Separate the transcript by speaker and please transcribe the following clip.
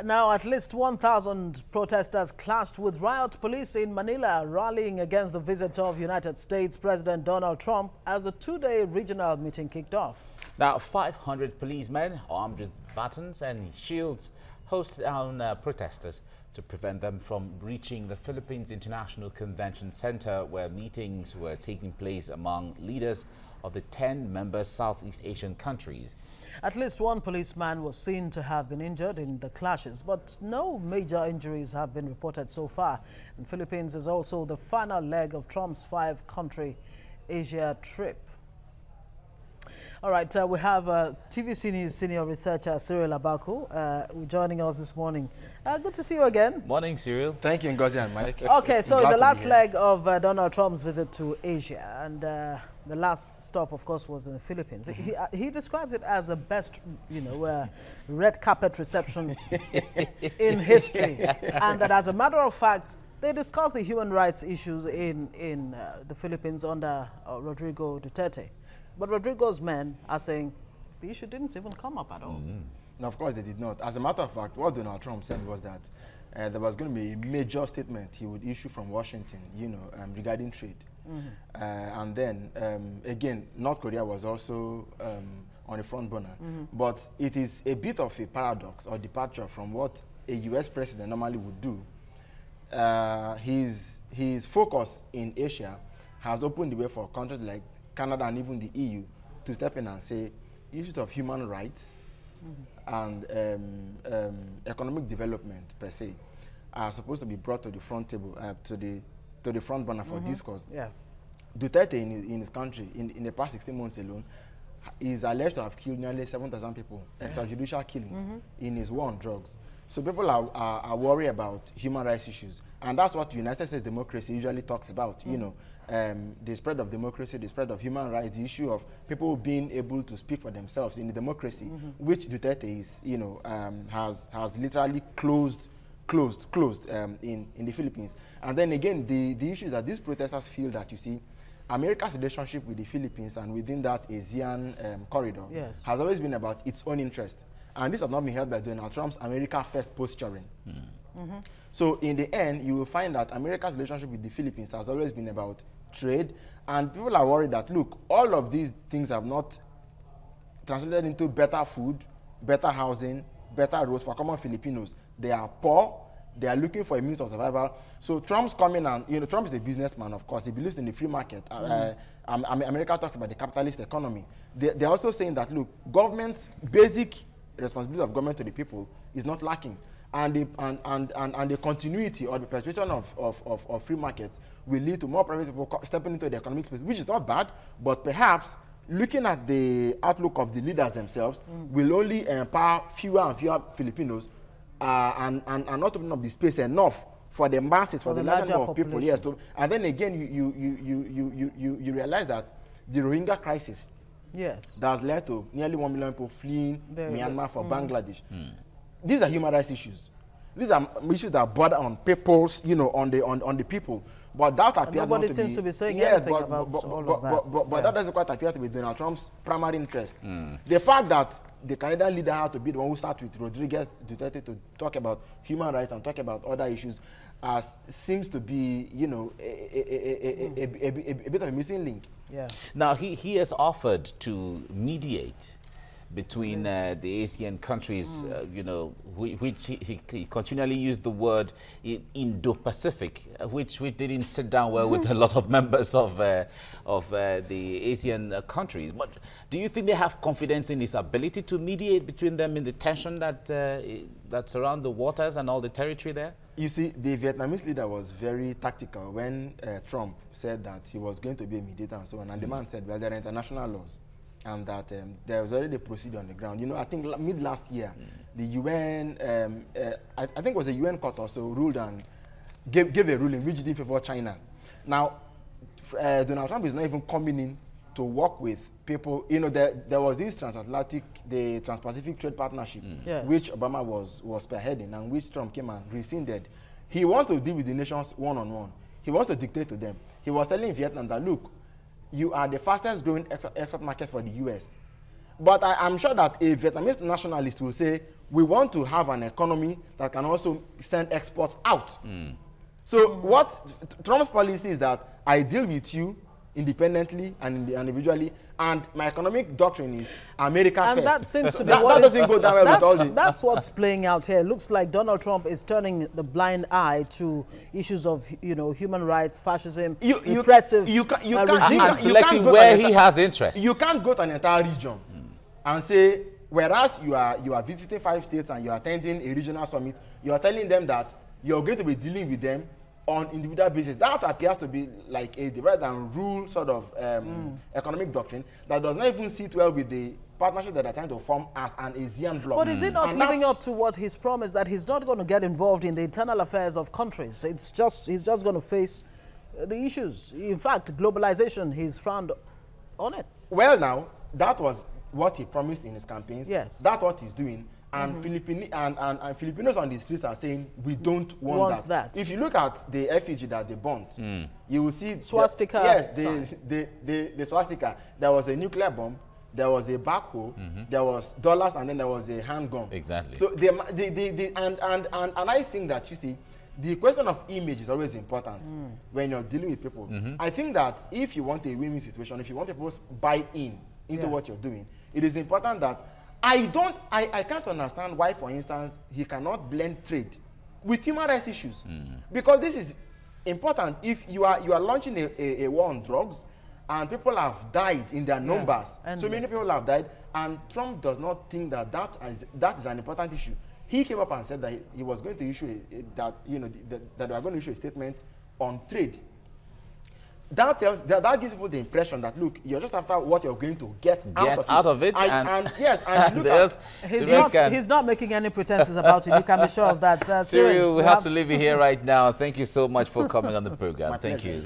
Speaker 1: Now, at least 1,000 protesters clashed with riot police in Manila, rallying against the visit of United States President Donald Trump as the two-day regional meeting kicked off.
Speaker 2: Now, 500 policemen armed with batons and shields hosted down protesters to prevent them from reaching the Philippines International Convention Center, where meetings were taking place among leaders of the 10 member Southeast Asian countries.
Speaker 1: At least one policeman was seen to have been injured in the clashes, but no major injuries have been reported so far. And Philippines is also the final leg of Trump's 5-country Asia trip. All right, we have TVC News senior researcher Cyril Abaku joining us this morning. Good to see you again.
Speaker 2: Morning, Cyril.
Speaker 3: Thank you, Ngozi and Mike.
Speaker 1: Okay, so the last leg of Donald Trump's visit to Asia, and the last stop, of course, was in the Philippines. He describes it as the best, red carpet reception in history, and that, as a matter of fact, they discussed the human rights issues in the Philippines under Rodrigo Duterte. But Rodrigo's men are saying the issue didn't even come up at all.
Speaker 3: No, of course they did not. As a matter of fact, what Donald Trump said was that there was going to be a major statement he would issue from Washington, regarding trade. And then, again, North Korea was also on the front burner. But it is a bit of a paradox or departure from what a U.S. president normally would do. His focus in Asia has opened the way for countries like Canada and even the EU to step in and say issues of human rights and economic development per se are supposed to be brought to the front table, to the front burner for discourse.
Speaker 1: Yeah.
Speaker 3: Duterte in his country, in the past 16 months alone, is alleged to have killed nearly 7,000 people, extrajudicial killings in his war on drugs. So people are worried about human rights issues. And that's what United States democracy usually talks about, the spread of democracy, the spread of human rights, the issue of people being able to speak for themselves in the democracy, which Duterte is, has literally closed in the Philippines. And then again, the issue is that these protesters feel that, you see, America's relationship with the Philippines and within that ASEAN corridor has always been about its own interest. And this has not been held by Donald Trump's America First posturing. So in the end, you will find that America's relationship with the Philippines has always been about trade. And people are worried that, look, all of these things have not translated into better food, better housing, better roads for common Filipinos. They are poor. They are looking for a means of survival. So Trump's coming and, Trump is a businessman, of course. He believes in the free market. America talks about the capitalist economy. They're also saying that, look, government's basic responsibility of government to the people is not lacking. And the continuity or the perpetuation of free markets will lead to more private people stepping into the economic space, which is not bad, but perhaps looking at the outlook of the leaders themselves will only empower fewer and fewer Filipinos and not open up the space enough for the masses, for the larger number of people. Yes, and then again, you realize that the Rohingya crisis that has led to nearly 1 million people fleeing Myanmar for Bangladesh. These are human rights issues. These are issues that border on people's, on the people. But that appears
Speaker 1: nobody
Speaker 3: not to
Speaker 1: seems
Speaker 3: be,
Speaker 1: to be saying anything about all of that.
Speaker 3: But that doesn't quite appear to be Donald Trump's primary interest. The fact that the Canadian leader had to be the one who sat with Rodriguez Duterte to talk about human rights and talk about other issues seems to be, a bit of a missing link.
Speaker 2: Yeah. Now, he has offered to mediate between the ASEAN countries, which he continually used the word Indo-Pacific, which didn't sit down well with a lot of members of the ASEAN countries. But do you think they have confidence in his ability to mediate between them in the tension that surround the waters and all the territory there?
Speaker 3: You see, the Vietnamese leader was very tactical when Trump said that he was going to be a mediator and so on. And the man said, well, there are international laws. And that there was already a procedure on the ground. I think mid-last year, the UN, I think it was a UN court also ruled and gave a ruling which didn't favor China. Now, Donald Trump is not even coming in to work with people. There was this the Trans-Pacific Trade Partnership, which Obama was spearheading and which Trump came and rescinded. He wants to deal with the nations one-on-one. He wants to dictate to them. He was telling Vietnam that, look, you are the fastest growing export market for the US. But I'm sure that a Vietnamese nationalist will say, we want to have an economy that can also send exports out. So what Trump's policy is that I deal with you independently and individually, and my economic doctrine is America first.
Speaker 1: And that seems to be
Speaker 3: that doesn't go down well with all the...
Speaker 1: That's what's playing out here. It looks like Donald Trump is turning the blind eye to issues of, human rights, fascism, repressive regime.
Speaker 2: And selecting where he has interest.
Speaker 3: You can't go to an entire region and say, whereas you are visiting 5 states and you are attending a regional summit, you are telling them that you're going to be dealing with them on individual basis. That appears to be like a divide and rule sort of economic doctrine that does not even sit well with the partnership that they're trying to form as an ASEAN bloc.
Speaker 1: But is it not living up to what he's promised, that he's not going to get involved in the internal affairs of countries? He's just going to face the issues. In fact, globalization, he's frowned on it.
Speaker 3: Well, now, that was what he promised in his campaigns.
Speaker 1: Yes.
Speaker 3: That's what he's doing. And Filipinos on the streets are saying, we don't want that. If you look at the effigy that they burnt, you will see...
Speaker 1: Swastika.
Speaker 3: Yes, the swastika. There was a nuclear bomb, there was a backhoe, there was dollars, and then there was a handgun.
Speaker 2: Exactly.
Speaker 3: So, and I think that, you see, the question of image is always important when you're dealing with people. I think that if you want a win-win situation, if you want people to buy in into what you're doing, it is important that I can't understand why, for instance, he cannot blend trade with human rights issues. Because this is important. If you are launching a war on drugs, and people have died in their numbers, so many people have died, and Trump does not think that that is an important issue. He came up and said that he was going to issue that they are going to issue a statement on trade. That gives people the impression that, look, you're just after what you're going to get out of it. And
Speaker 1: he's not making any pretenses about it. You can be sure of that.
Speaker 2: Cyril, we have to leave you here right now. Thank you so much for coming on the program. Thank you.